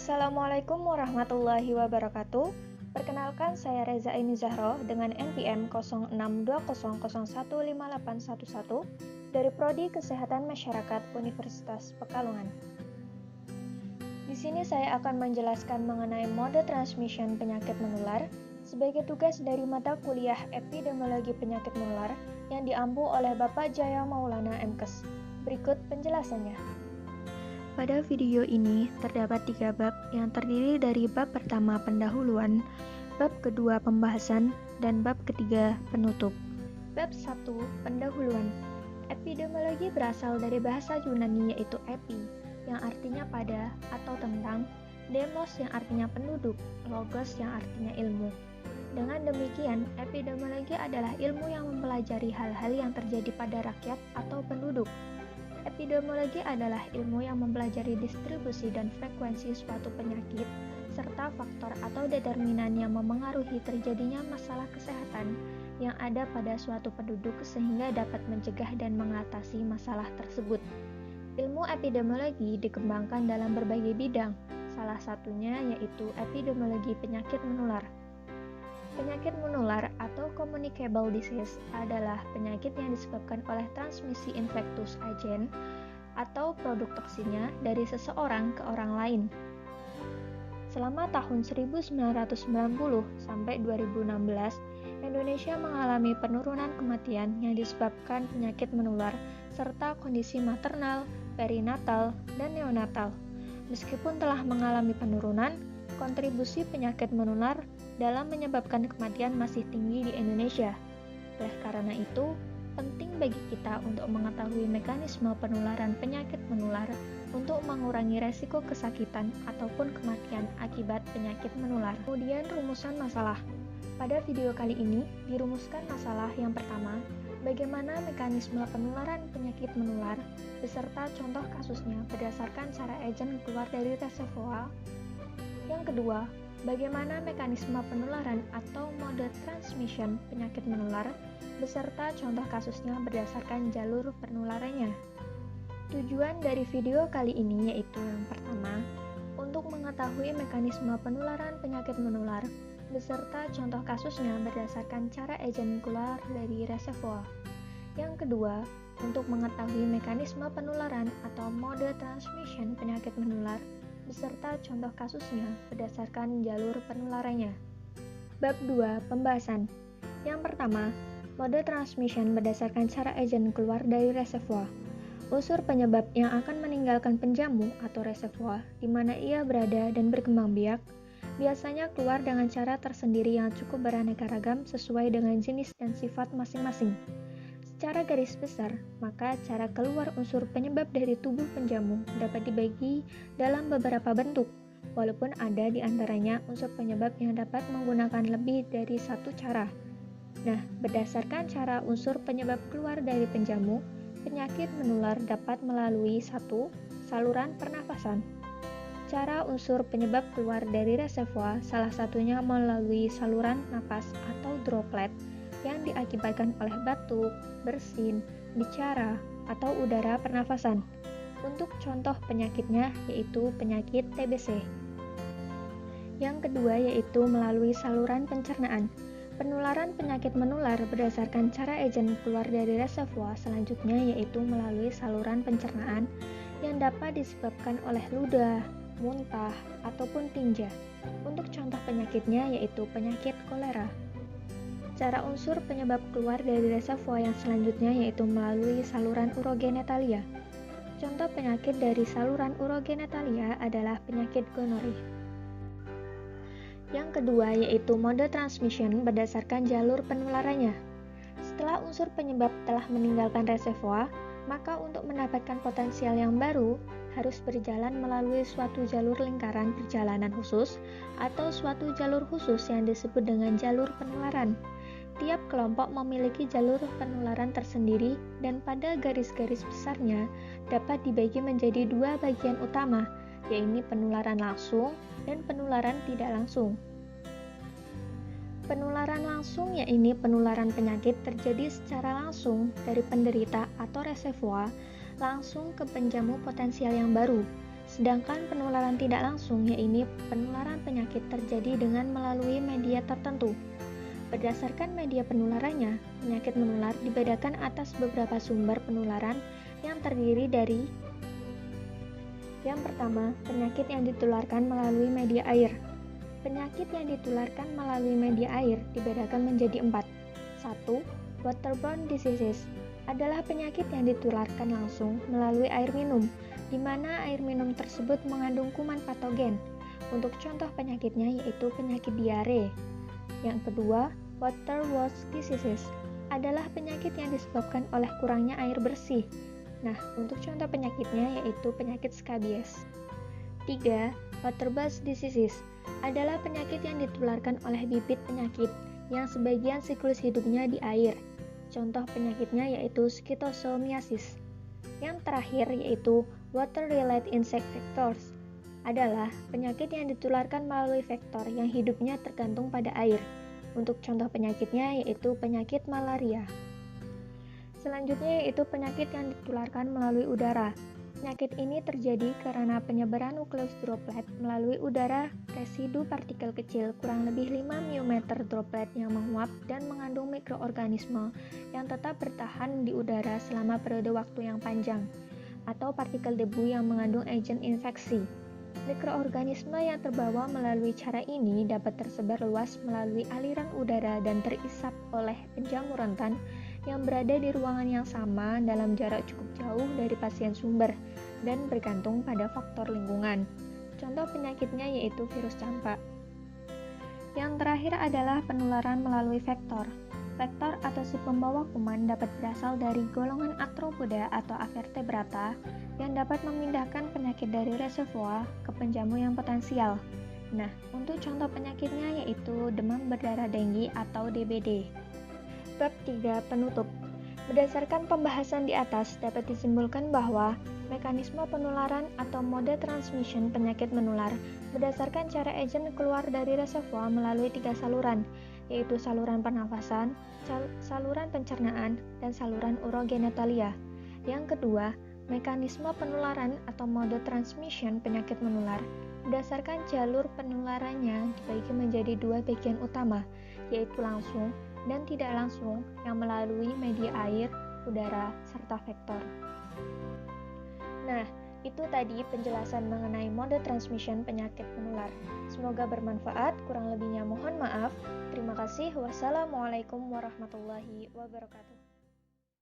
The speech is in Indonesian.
Assalamualaikum warahmatullahi wabarakatuh. Perkenalkan, saya Reza Aini Zahro dengan NPM 0620015811 dari Prodi Kesehatan Masyarakat Universitas Pekalongan. Di sini saya akan menjelaskan mengenai mode transmission penyakit menular sebagai tugas dari mata kuliah Epidemiologi Penyakit Menular yang diampu oleh Bapak Jaya Maulana MKes. Berikut penjelasannya. Pada video ini terdapat 3 bab yang terdiri dari bab pertama pendahuluan, bab kedua pembahasan, dan bab ketiga penutup. Bab 1 pendahuluan. Epidemiologi berasal dari bahasa Yunani yaitu epi, yang artinya pada atau tentang, demos yang artinya penduduk, logos yang artinya ilmu. Dengan demikian, epidemiologi adalah ilmu yang mempelajari hal-hal yang terjadi pada rakyat atau penduduk. Epidemiologi adalah ilmu yang mempelajari distribusi dan frekuensi suatu penyakit, serta faktor atau determinan yang memengaruhi terjadinya masalah kesehatan yang ada pada suatu penduduk sehingga dapat mencegah dan mengatasi masalah tersebut. Ilmu epidemiologi dikembangkan dalam berbagai bidang, salah satunya yaitu epidemiologi penyakit menular. Penyakit menular atau communicable disease adalah penyakit yang disebabkan oleh transmisi infectious agent atau produk toksinnya dari seseorang ke orang lain. Selama tahun 1990 sampai 2016, Indonesia mengalami penurunan kematian yang disebabkan penyakit menular serta kondisi maternal, perinatal, dan neonatal. Meskipun telah mengalami penurunan, kontribusi penyakit menular dalam menyebabkan kematian masih tinggi di Indonesia. Oleh karena itu, penting bagi kita untuk mengetahui mekanisme penularan penyakit menular untuk mengurangi resiko kesakitan ataupun kematian akibat penyakit menular. Kemudian rumusan masalah. Pada video kali ini dirumuskan masalah yang pertama, bagaimana mekanisme penularan penyakit menular beserta contoh kasusnya berdasarkan cara agen keluar dari reservoir. Yang kedua, bagaimana mekanisme penularan atau mode transmission penyakit menular beserta contoh kasusnya berdasarkan jalur penularannya. Tujuan dari video kali ini yaitu yang pertama, untuk mengetahui mekanisme penularan penyakit menular beserta contoh kasusnya berdasarkan cara agen keluar dari reservoir. Yang kedua, untuk mengetahui mekanisme penularan atau mode transmission penyakit menular beserta contoh kasusnya berdasarkan jalur penularannya. Bab 2 pembahasan. Yang pertama, mode transmission berdasarkan cara agen keluar dari reservoir. Unsur penyebab yang akan meninggalkan penjamu atau reservoir di mana ia berada dan berkembang biak biasanya keluar dengan cara tersendiri yang cukup beraneka ragam sesuai dengan jenis dan sifat masing-masing. Secara garis besar, maka cara keluar unsur penyebab dari tubuh penjamu dapat dibagi dalam beberapa bentuk, walaupun ada di antaranya unsur penyebab yang dapat menggunakan lebih dari satu cara. Nah, berdasarkan cara unsur penyebab keluar dari penjamu, penyakit menular dapat melalui 1. Saluran pernafasan. Cara unsur penyebab keluar dari reservoir salah satunya melalui saluran napas atau droplet yang diakibatkan oleh batuk, bersin, bicara, atau udara pernafasan. Untuk contoh penyakitnya yaitu penyakit TBC. Yang kedua yaitu melalui saluran pencernaan. Penularan penyakit menular berdasarkan cara agen keluar dari reservoir selanjutnya yaitu melalui saluran pencernaan yang dapat disebabkan oleh ludah, muntah, ataupun tinja. Untuk contoh penyakitnya yaitu penyakit kolera. Cara unsur penyebab keluar dari reservoir yang selanjutnya yaitu melalui saluran urogenitalia. Contoh penyakit dari saluran urogenitalia adalah penyakit gonore. Yang kedua yaitu mode transmission berdasarkan jalur penularannya. Setelah unsur penyebab telah meninggalkan reservoir, maka untuk mendapatkan potensial yang baru harus berjalan melalui suatu jalur lingkaran perjalanan khusus atau suatu jalur khusus yang disebut dengan jalur penularan. Tiap kelompok memiliki jalur penularan tersendiri dan pada garis-garis besarnya dapat dibagi menjadi 2 bagian utama, yaitu penularan langsung dan penularan tidak langsung. Penularan langsung yaitu penularan penyakit terjadi secara langsung dari penderita atau reservoir langsung ke penjamu potensial yang baru, Sedangkan penularan tidak langsung, yaitu penularan penyakit terjadi dengan melalui media tertentu. Berdasarkan media penularannya, penyakit menular dibedakan atas beberapa sumber penularan yang terdiri dari: yang pertama, penyakit yang ditularkan melalui media air. Penyakit yang ditularkan melalui media air dibedakan menjadi 4. 1. Waterborne diseases adalah penyakit yang ditularkan langsung melalui air minum, di mana air minum tersebut mengandung kuman patogen. Untuk contoh penyakitnya yaitu penyakit diare. Yang kedua, waterborne diseases adalah penyakit yang disebabkan oleh kurangnya air bersih. Nah, untuk contoh penyakitnya yaitu penyakit skabies. 3. Waterborne diseases adalah penyakit yang ditularkan oleh bibit penyakit yang sebagian siklus hidupnya di air. Contoh penyakitnya yaitu schistosomiasis. Yang terakhir yaitu water-related insect vectors adalah penyakit yang ditularkan melalui vektor yang hidupnya tergantung pada air. Untuk contoh penyakitnya yaitu penyakit malaria. Selanjutnya yaitu penyakit yang ditularkan melalui udara. Penyakit ini terjadi karena penyebaran nukleus droplet melalui udara residu partikel kecil kurang lebih 5 mm droplet yang menguap dan mengandung mikroorganisme yang tetap bertahan di udara selama periode waktu yang panjang, atau partikel debu yang mengandung agen infeksi. Mikroorganisme yang terbawa melalui cara ini dapat tersebar luas melalui aliran udara dan terisap oleh penjamur rentan yang berada di ruangan yang sama dalam jarak cukup jauh dari pasien sumber dan bergantung pada faktor lingkungan. Contoh penyakitnya yaitu virus campak. Yang terakhir adalah penularan melalui vektor. Vektor atau si pembawa kuman dapat berasal dari golongan arthropoda atau avertebrata yang dapat memindahkan penyakit dari reservoir ke penjamu yang potensial. Nah, untuk contoh penyakitnya yaitu demam berdarah denggi atau DBD. Bab 3. Penutup. Berdasarkan pembahasan di atas, dapat disimpulkan bahwa mekanisme penularan atau mode transmission penyakit menular berdasarkan cara agen keluar dari reservoir melalui 3 saluran, yaitu saluran pernafasan, saluran pencernaan, dan saluran urogenitalia. Yang kedua, mekanisme penularan atau mode transmission penyakit menular berdasarkan jalur penularannya dibagi menjadi 2 bagian utama, yaitu langsung dan tidak langsung yang melalui media air, udara, serta vektor. Nah, itu tadi penjelasan mengenai mode transmission penyakit menular. Semoga bermanfaat, kurang lebihnya mohon maaf. Terima kasih. Wassalamualaikum warahmatullahi wabarakatuh.